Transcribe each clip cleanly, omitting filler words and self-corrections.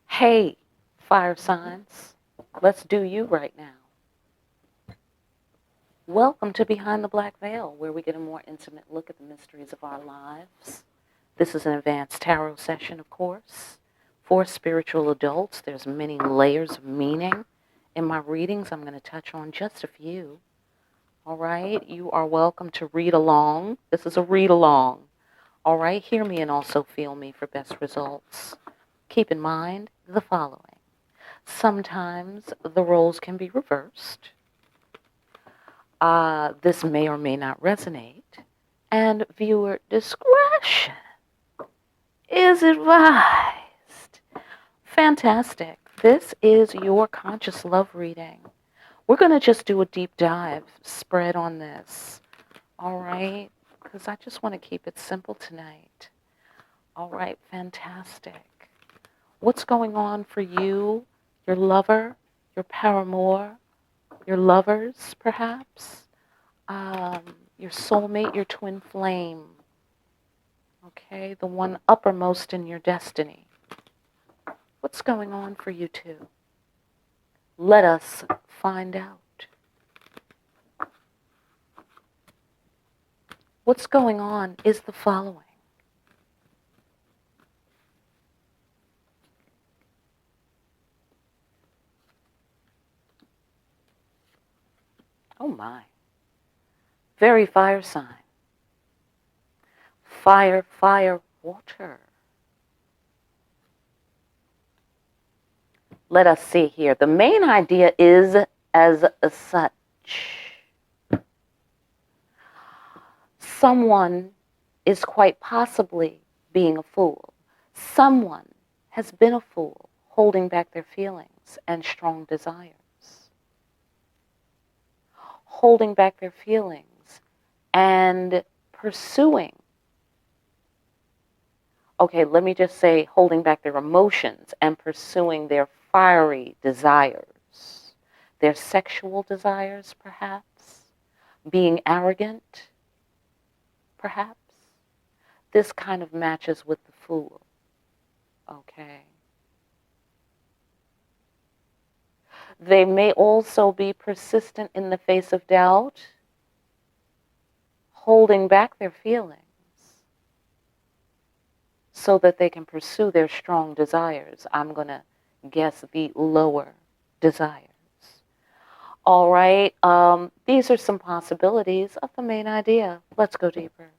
Hey, fire signs, let's do you right now. Welcome to Behind the Black Veil, where we get a more intimate look at the mysteries of our lives. This is an advanced tarot session, of course. For spiritual adults, there's many layers of meaning. In my readings, I'm going to touch on just a few. All right, you are welcome to read along. This is a read along. All right, hear me and also feel me for best results. Keep in mind the following. Sometimes the roles can be reversed. This may or may not resonate, and viewer discretion is advised. Fantastic. This is your conscious love reading. We're going to just do a deep dive spread on this, all right? Because I just want to keep it simple tonight. All right, fantastic. What's going on for you, your lover, your paramour, your lovers, perhaps, your soulmate, your twin flame, okay, the one uppermost in your destiny. What's going on for you two? Let us find out. What's going on is the following. Oh my. Very fire sign. Fire, fire, water. Let us see here. The main idea is as such. Someone is quite possibly being a fool. Someone has been a fool, holding back their feelings and strong desires. Holding back their feelings and pursuing. Okay, let me just say holding back their emotions and pursuing their fiery desires. Their sexual desires, perhaps. Being arrogant, perhaps. This kind of matches with the fool. Okay. They may also be persistent in the face of doubt, holding back their feelings so that they can pursue their strong desires. I'm going to guess the lower desires. All right. These are some possibilities of the main idea. Let's go deeper.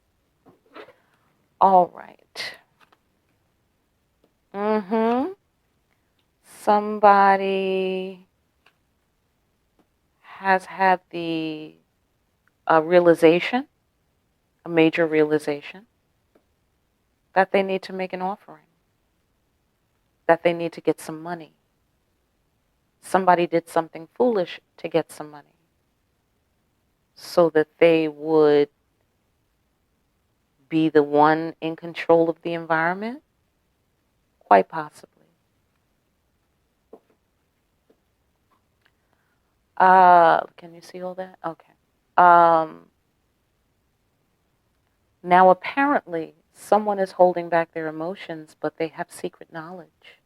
All right. Somebody has had the realization, a major realization, that they need to make an offering, that they need to get some money. Somebody did something foolish to get some money so that they would be the one in control of the environment? Quite possibly. Can you see all that? Okay. Now, apparently, someone is holding back their emotions, but they have secret knowledge.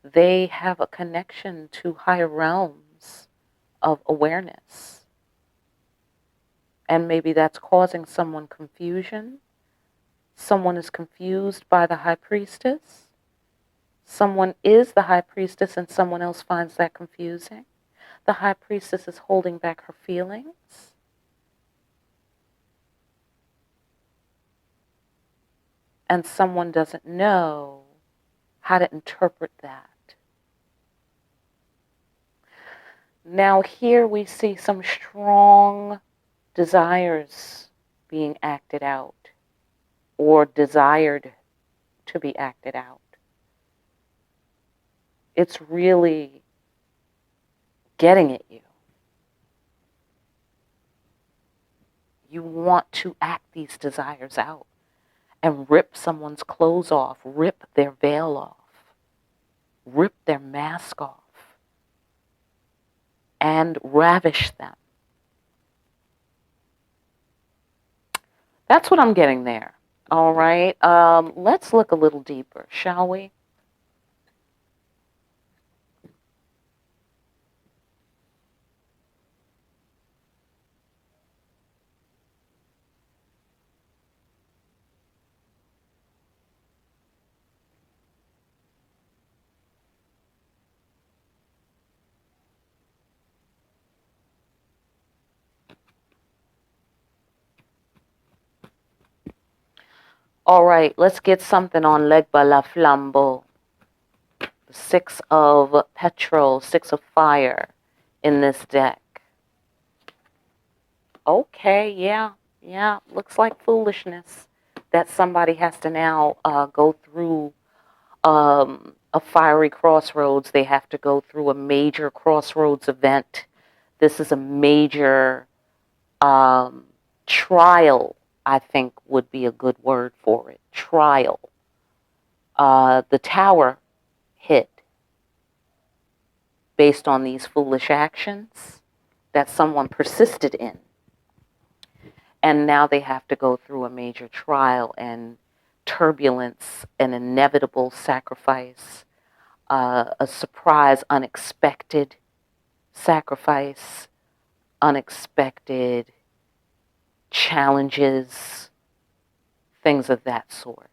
They have a connection to higher realms of awareness. And maybe that's causing someone confusion. Someone is confused by the high priestess. Someone is the high priestess and someone else finds that confusing. The high priestess is holding back her feelings. And someone doesn't know how to interpret that. Now here we see some strong desires being acted out or desired to be acted out. It's really getting at you. You want to act these desires out and rip someone's clothes off, rip their veil off, rip their mask off, and ravish them. That's what I'm getting there. All right. Let's look a little deeper, shall we? All right. Let's get something on Legba la Flambeau. The Six of Petrol, Six of Fire in this deck. Okay, yeah, yeah. Looks like foolishness that somebody has to now go through a fiery crossroads. They have to go through a major crossroads event. This is a major um, trial, I think would be a good word for it. Trial. The tower hit based on these foolish actions that someone persisted in. And now they have to go through a major trial and turbulence, an inevitable sacrifice, a surprise, unexpected sacrifice, unexpected challenges, things of that sort.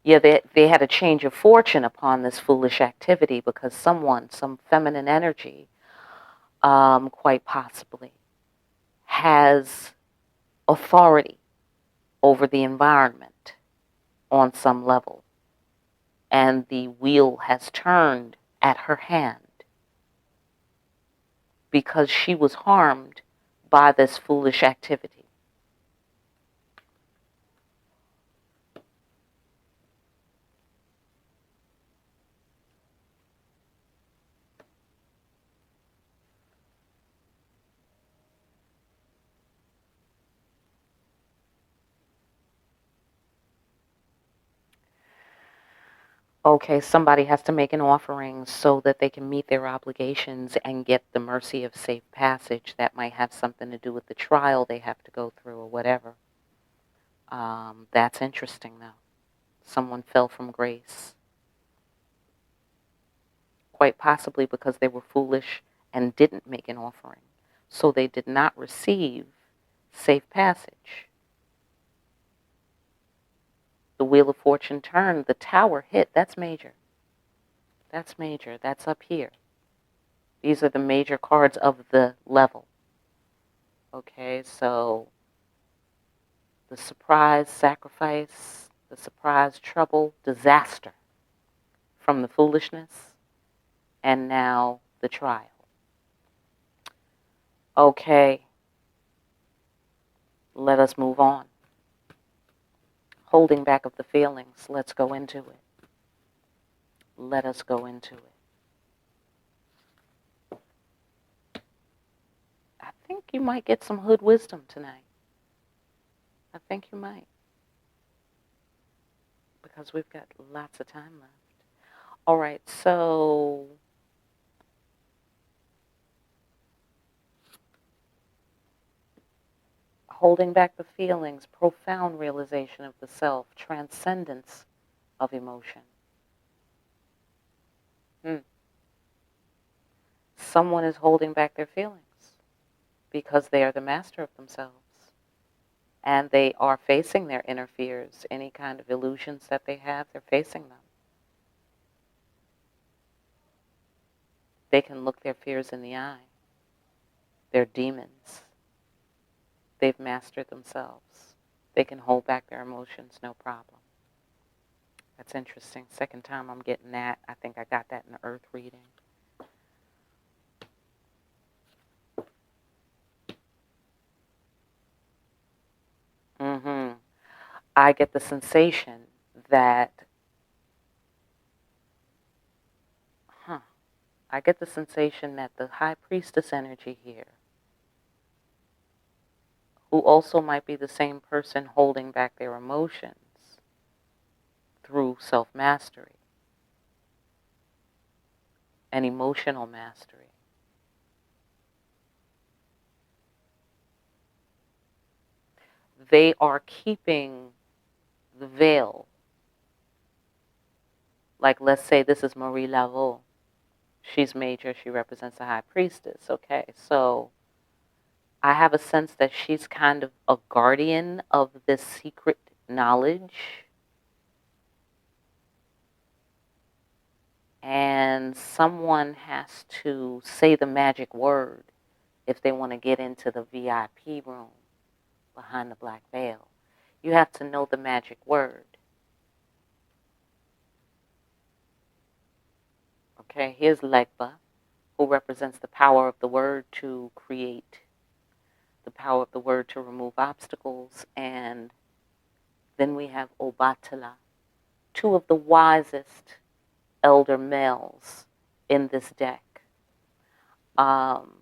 Yeah, they had a change of fortune upon this foolish activity because someone, some feminine energy, quite possibly, has authority over the environment on some level. And the wheel has turned at her hand because she was harmed by this foolish activity. Okay, somebody has to make an offering so that they can meet their obligations and get the mercy of safe passage. That might have something to do with the trial they have to go through or whatever. That's interesting, though. Someone fell from grace, quite possibly because they were foolish and didn't make an offering. So they did not receive safe passage. The Wheel of Fortune turned, the tower hit. That's major. That's major. That's up here. These are the major cards of the level. Okay, so the surprise sacrifice, the surprise trouble, disaster from the foolishness, and now the trial. Okay, let us move on. Holding back of the feelings, let's go into it. Let us go into it. I think you might get some hood wisdom tonight. I think you might. Because we've got lots of time left. All right, so holding back the feelings, profound realization of the self, transcendence of emotion. Someone is holding back their feelings because they are the master of themselves. And they are facing their inner fears, any kind of illusions that they have, they're facing them. They can look their fears in the eye. They're demons. They've mastered themselves. They can hold back their emotions, no problem. That's interesting. Second time I'm getting that. I think I got that in the Earth reading. I get the sensation that, I get the sensation that the High Priestess energy here, who also might be the same person holding back their emotions through self-mastery and emotional mastery, they are keeping the veil. Like, let's say this is Marie Laveau. She's major. She represents the high priestess. Okay, so I have a sense that she's kind of a guardian of this secret knowledge. And someone has to say the magic word if they want to get into the VIP room behind the black veil. You have to know the magic word. Okay, here's Legba, who represents the power of the word to create, the power of the word to remove obstacles. And then we have Obatala, two of the wisest elder males in this deck. Um,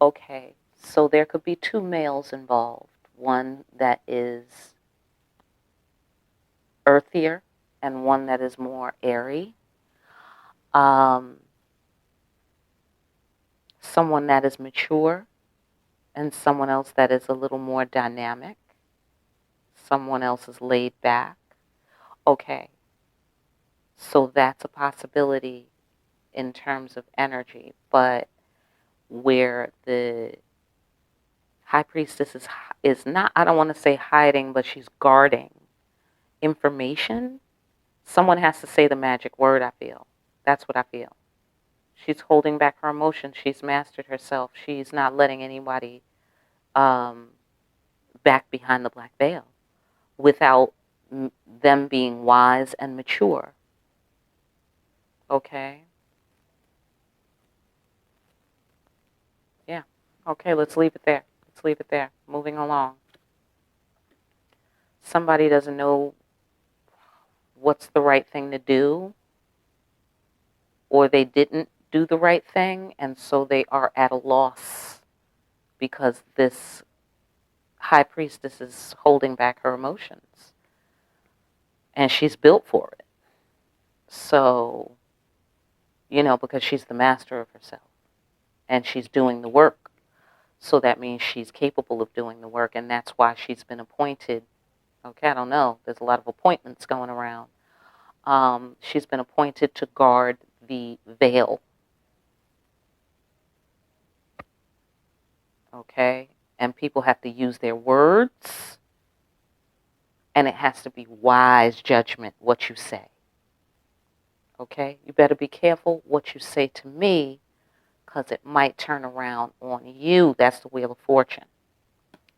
Okay, so there could be two males involved. One that is earthier and one that is more airy. Um, Someone that is mature and someone else that is a little more dynamic. Someone else is laid back. Okay, so that's a possibility in terms of energy, but where the high priestess is not, I don't want to say hiding, but she's guarding information. Someone has to say the magic word, I feel. That's what I feel. She's holding back her emotions. She's mastered herself. She's not letting anybody um, back behind the black veil without them being wise and mature. Okay? Yeah. Okay, let's leave it there. Let's leave it there. Moving along. Somebody doesn't know what's the right thing to do, or they didn't do the right thing, and so they are at a loss because this high priestess is holding back her emotions. And she's built for it. So, because she's the master of herself. And she's doing the work. So that means she's capable of doing the work. And that's why she's been appointed. Okay, I don't know. There's a lot of appointments going around. She's been appointed to guard the veil. Okay? And people have to use their words. And it has to be wise judgment, what you say. Okay? You better be careful what you say to me, because it might turn around on you. That's the Wheel of Fortune.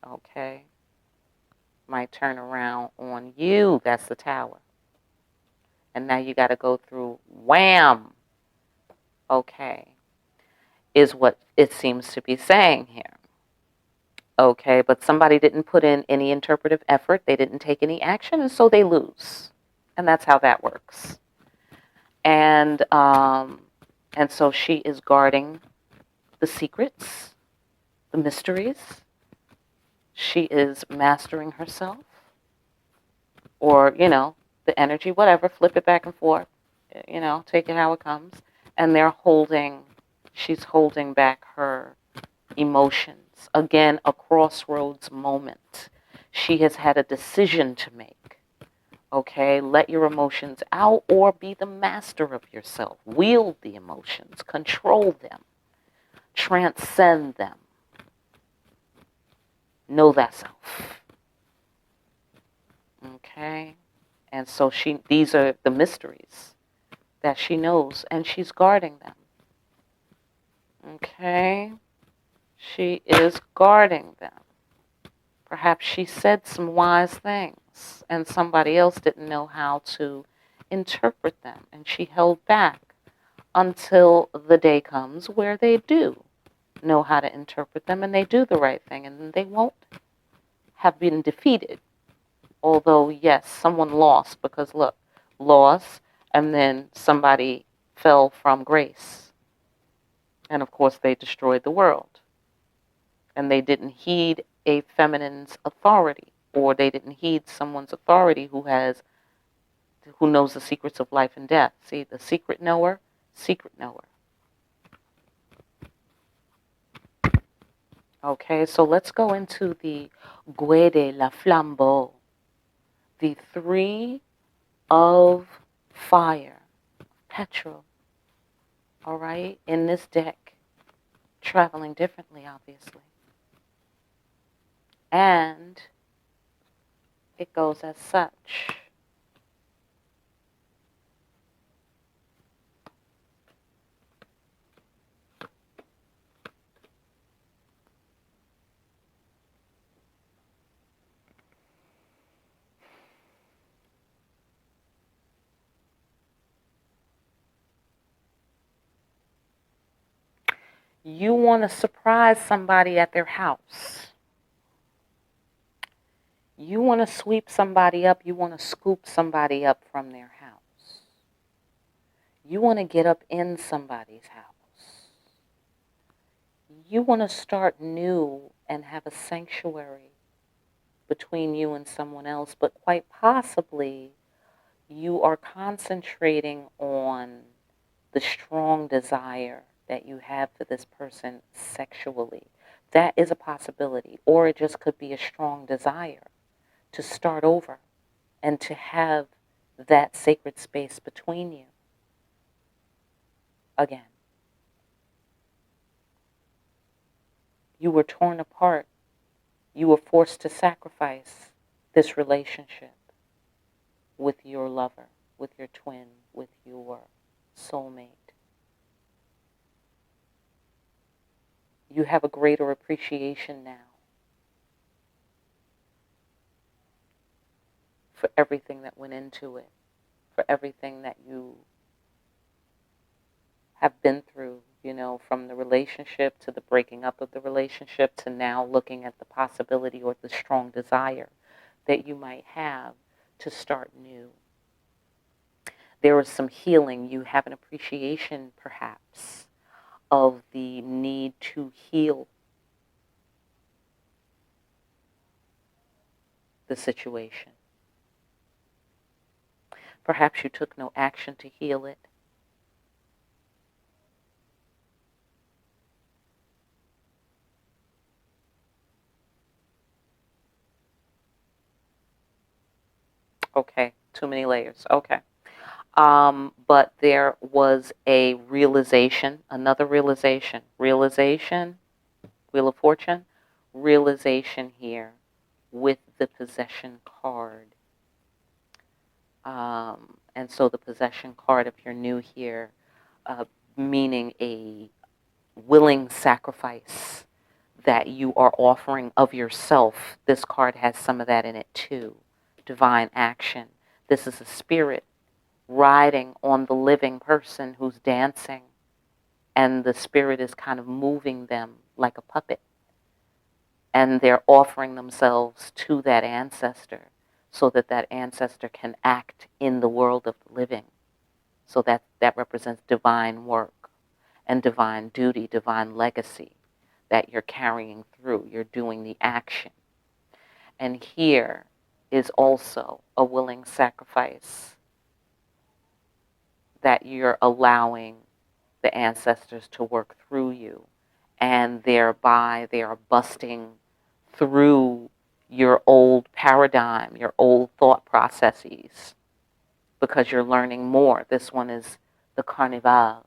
Okay? Might turn around on you. That's the Tower. And now you got to go through wham. Okay? Is what it seems to be saying here. Okay? But somebody didn't put in any interpretive effort. They didn't take any action, and so they lose. And that's how that works. And so she is guarding the secrets, the mysteries. She is mastering herself, or, the energy, whatever, flip it back and forth, take it how it comes. And she's holding back her emotions. Again, a crossroads moment. She has had a decision to make. Okay, let your emotions out or be the master of yourself. Wield the emotions, control them, transcend them. Know thyself. Okay? And so these are the mysteries that she knows, and she's guarding them. Okay? She is guarding them. Perhaps she said some wise things, and somebody else didn't know how to interpret them, and she held back until the day comes where they do know how to interpret them, and they do the right thing, and they won't have been defeated. Although, yes, someone lost, because look, loss, and then somebody fell from grace. And of course, they destroyed the world. And they didn't heed a feminine's authority, or they didn't heed someone's authority who knows the secrets of life and death. See, the secret knower, Okay, so let's go into the Guede la Flambeau, the three of fire, petrol, all right, in this deck, traveling differently, obviously. And it goes as such. You want to surprise somebody at their house. You want to sweep somebody up. You want to scoop somebody up from their house. You want to get up in somebody's house. You want to start new and have a sanctuary between you and someone else, but quite possibly you are concentrating on the strong desire that you have for this person sexually. That is a possibility. Or it just could be a strong desire to start over and to have that sacred space between you again. You were torn apart. You were forced to sacrifice this relationship with your lover, with your twin, with your soulmate. You have a greater appreciation now for everything that went into it, for everything that you have been through, you know, from the relationship to the breaking up of the relationship to now looking at the possibility or the strong desire that you might have to start new. There is some healing. You have an appreciation, perhaps, of the need to heal the situation. Perhaps you took no action to heal it. Okay, too many layers. Okay. But there was a realization, another realization, Wheel of Fortune, realization here with the possession card. And so the possession card, if you're new here, meaning a willing sacrifice that you are offering of yourself. This card has some of that in it too. Divine action. This is a spirit riding on the living person who's dancing, and the spirit is kind of moving them like a puppet. And they're offering themselves to that ancestor so that that ancestor can act in the world of the living. So that represents divine work and divine duty, divine legacy that you're carrying through. You're doing the action. And here is also a willing sacrifice that you're allowing the ancestors to work through you. And thereby they are busting through your old paradigm, your old thought processes, because you're learning more. This one is the Carnival.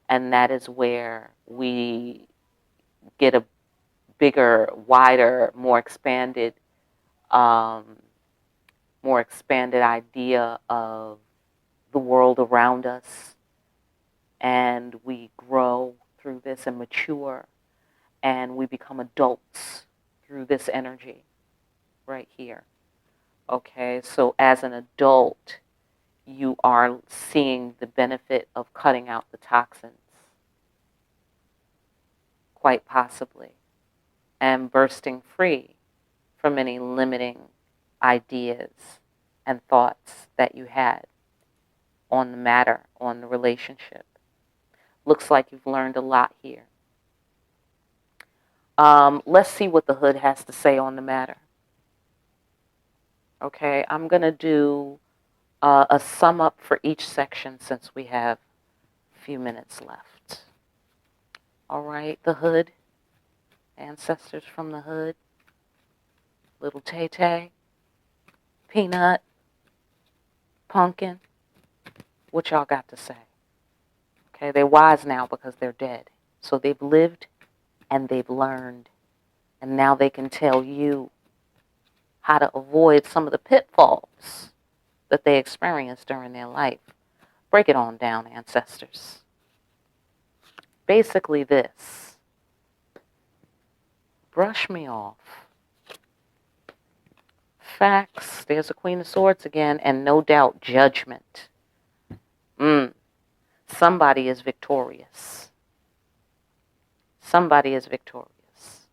And that is where we get a bigger, wider, um, more expanded idea of the world around us, and we grow through this and mature, and we become adults through this energy right here. Okay, so as an adult, you are seeing the benefit of cutting out the toxins, quite possibly, and bursting free from any limiting ideas and thoughts that you had on the matter, on the relationship. Looks like you've learned a lot here. Let's see what the hood has to say on the matter. Okay, I'm going to do a sum up for each section since we have a few minutes left. All right, the hood Ancestors from the hood, little Tay-Tay, Peanut, Pumpkin, what y'all got to say? Okay, they're wise now because they're dead. So they've lived and they've learned. And now they can tell you how to avoid some of the pitfalls that they experienced during their life. Break it on down, ancestors. Basically this. Brush me off. Facts. There's a Queen of Swords again, and no doubt judgment. Somebody is victorious. Somebody is victorious.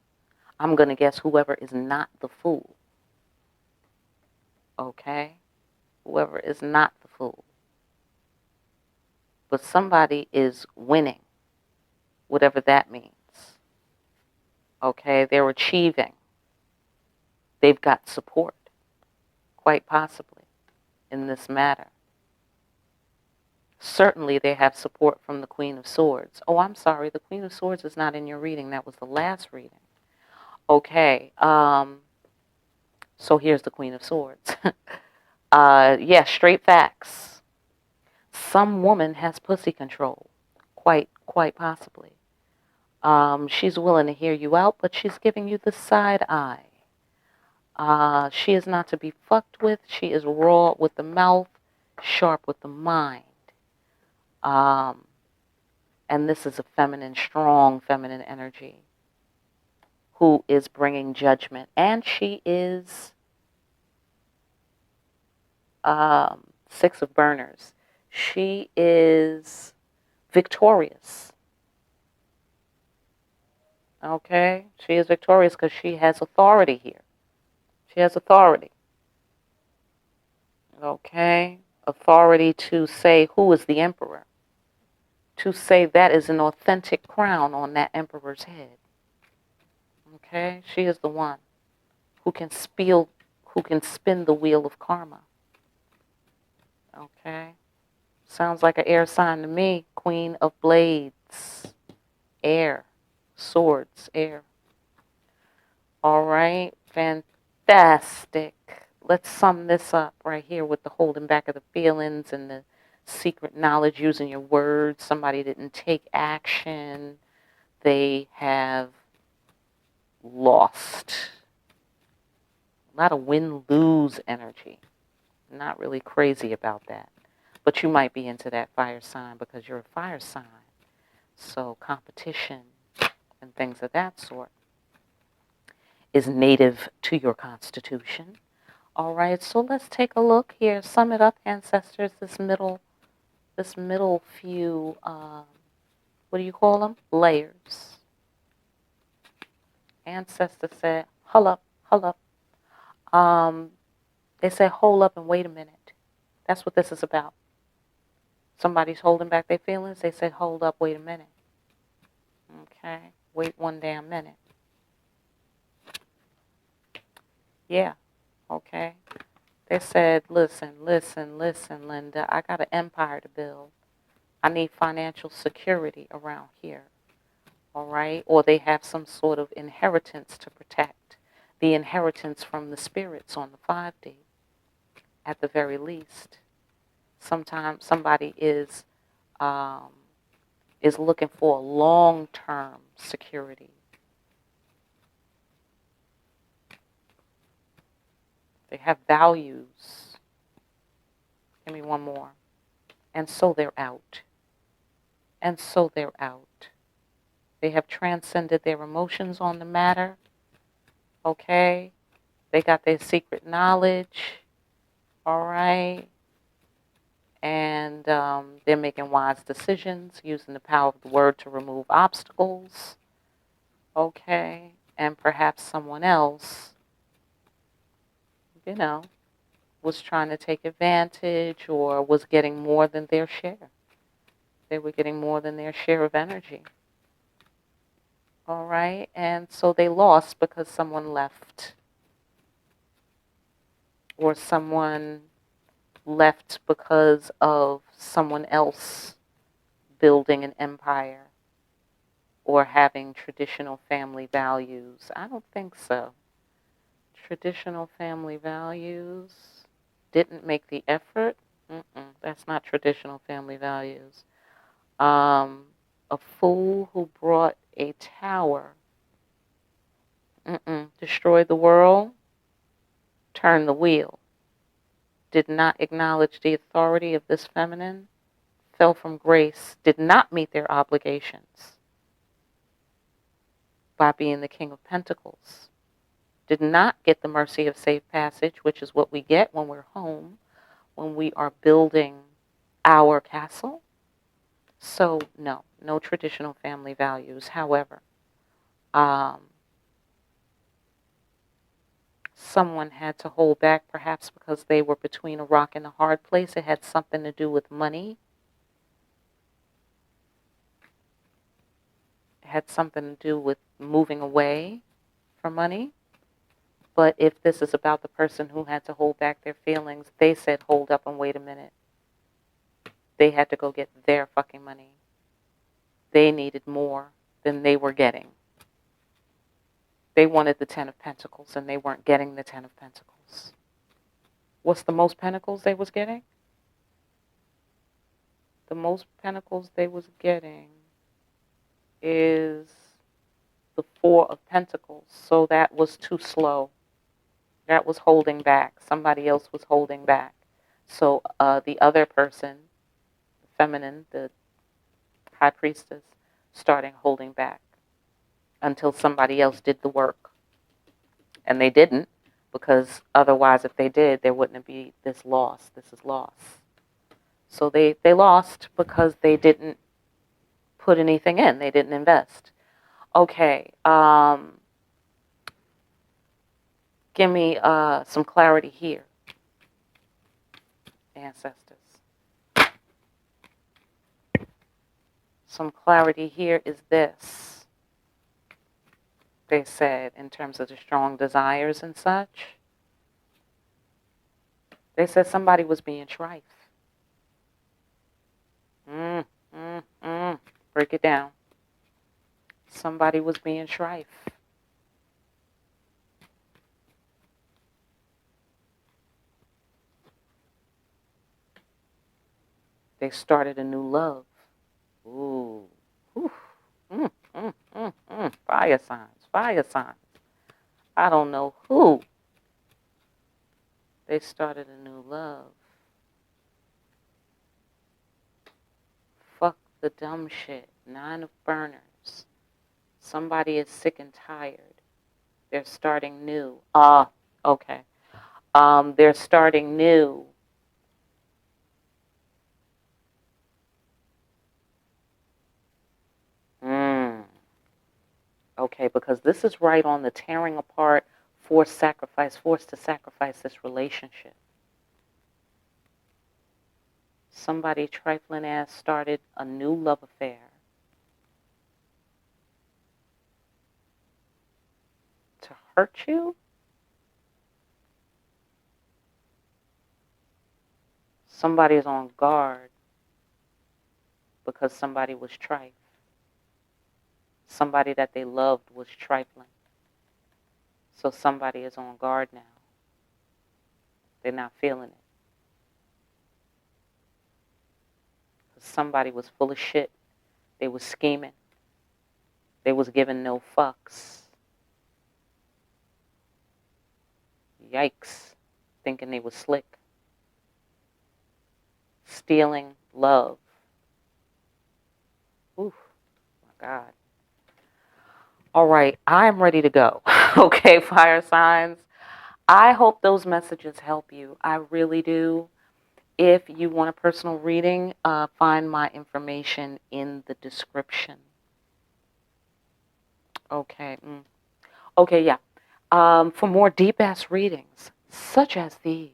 I'm going to guess whoever is not the fool. Okay? Whoever is not the fool. But somebody is winning, whatever that means. Okay? They're achieving. They've got support, quite possibly, in this matter. Certainly they have support from the Queen of Swords. Oh, I'm sorry, the Queen of Swords is not in your reading. That was the last reading. Okay, so here's the Queen of Swords. Yeah, straight facts. Some woman has pussy control, quite possibly. She's willing to hear you out, but she's giving you the side eye. She is not to be fucked with. She is raw with the mouth, sharp with the mind. And this is a feminine, strong feminine energy who is bringing judgment. And she is Six of Burners. She is victorious. Okay? She is victorious because she has authority here. She has authority. Okay? Authority to say who is the emperor. To say that is an authentic crown on that emperor's head. Okay? She is the one who can spin the wheel of karma. Okay? Sounds like an air sign to me. Queen of Blades. Air. Swords. Air. All right. Fantastic. Let's sum this up right here with the holding back of the feelings and the secret knowledge using your words. Somebody didn't take action. They have lost. A lot of win-lose energy. Not really crazy about that. But you might be into that fire sign because you're a fire sign. So competition and things of that sort is native to your constitution. All right, so let's take a look here. Sum it up, ancestors. This middle few, what do you call them? Layers. Ancestor said, hold up. They say, hold up and wait a minute. That's what this is about. Somebody's holding back their feelings. They say, hold up, wait a minute. Okay, wait one damn minute. Yeah, okay. They said, listen, Linda, I got an empire to build. I need financial security around here, all right? Or they have some sort of inheritance to protect. The inheritance from the spirits on the 5D, at the very least. Sometimes somebody is looking for a long-term security. They have values. Give me one more. And so they're out. And so they're out. They have transcended their emotions on the matter. Okay? They got their secret knowledge. All right? And they're making wise decisions, using the power of the word to remove obstacles. Okay? And perhaps someone else, was trying to take advantage or was getting more than their share. They were getting more than their share of energy. All right? And so they lost because someone left. Or someone left because of someone else building an empire. or having traditional family values. I don't think so. Traditional family values didn't make the effort. That's not traditional family values. Um, a fool who brought a tower, destroyed the world, turned the wheel, did not acknowledge the authority of this feminine, fell from grace, did not meet their obligations by being the King of Pentacles, did not get the mercy of safe passage, which is what we get when we're home, when we are building our castle. So, no, no traditional family values. However, someone had to hold back, perhaps because they were between a rock and a hard place. It had something to do with money. It had something to do with moving away from money. But if this is about the person who had to hold back their feelings, they said, hold up and wait a minute. They had to go get their fucking money. They needed more than they were getting. They wanted the Ten of Pentacles, and they weren't getting the Ten of Pentacles. What's the most pentacles they was getting? The most pentacles they was getting is the Four of Pentacles. So that was too slow. That was holding back. Somebody else was holding back. So the other person, the feminine, the high priestess, started holding back until somebody else did the work. And they didn't, because otherwise if they did, there wouldn't be this loss. This is loss. So they lost because they didn't put anything in. They didn't invest. Okay. Give me some clarity here, ancestors. Some clarity here is this. They said, in terms of the strong desires and such, they said somebody was being strife. Break it down. Somebody was being strife. They started a new love. Ooh. Ooh. Fire signs. Fire signs. I don't know who. They started a new love. Fuck the dumb shit. 9 of burners. Somebody is sick and tired. They're starting new. Okay. They're starting new. Okay, because this is right on the tearing apart, forced to sacrifice this relationship. Somebody trifling ass started a new love affair to hurt you. Somebody is on guard because somebody was trife. Somebody that they loved was trifling. So somebody is on guard now. They're not feeling it. Somebody was full of shit. They was scheming. They was giving no fucks. Yikes. Thinking they was slick. Stealing love. Ooh, my God. All right, I'm ready to go. Okay, fire signs. I hope those messages help you. I really do. If you want a personal reading, find my information in the description. Okay. Okay, yeah. For more deep-ass readings, such as these,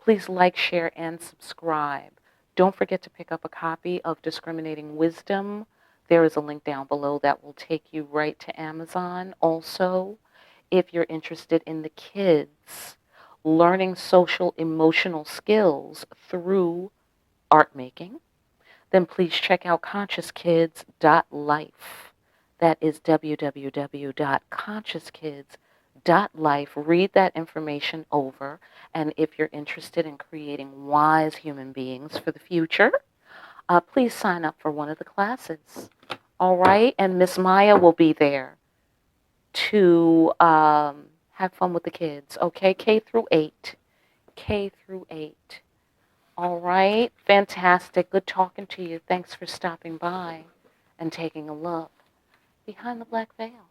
please like, share, and subscribe. Don't forget to pick up a copy of Discriminating Wisdom. There is a link down below that will take you right to Amazon. Also, if you're interested in the kids learning social emotional skills through art making, then please check out consciouskids.life. That is www.consciouskids.life. Read that information over, and if you're interested in creating wise human beings for the future, please sign up for one of the classes. All right, and Miss Maya will be there to have fun with the kids. Okay, K through 8. K through 8. All right, fantastic. Good talking to you. Thanks for stopping by and taking a look behind the black veil.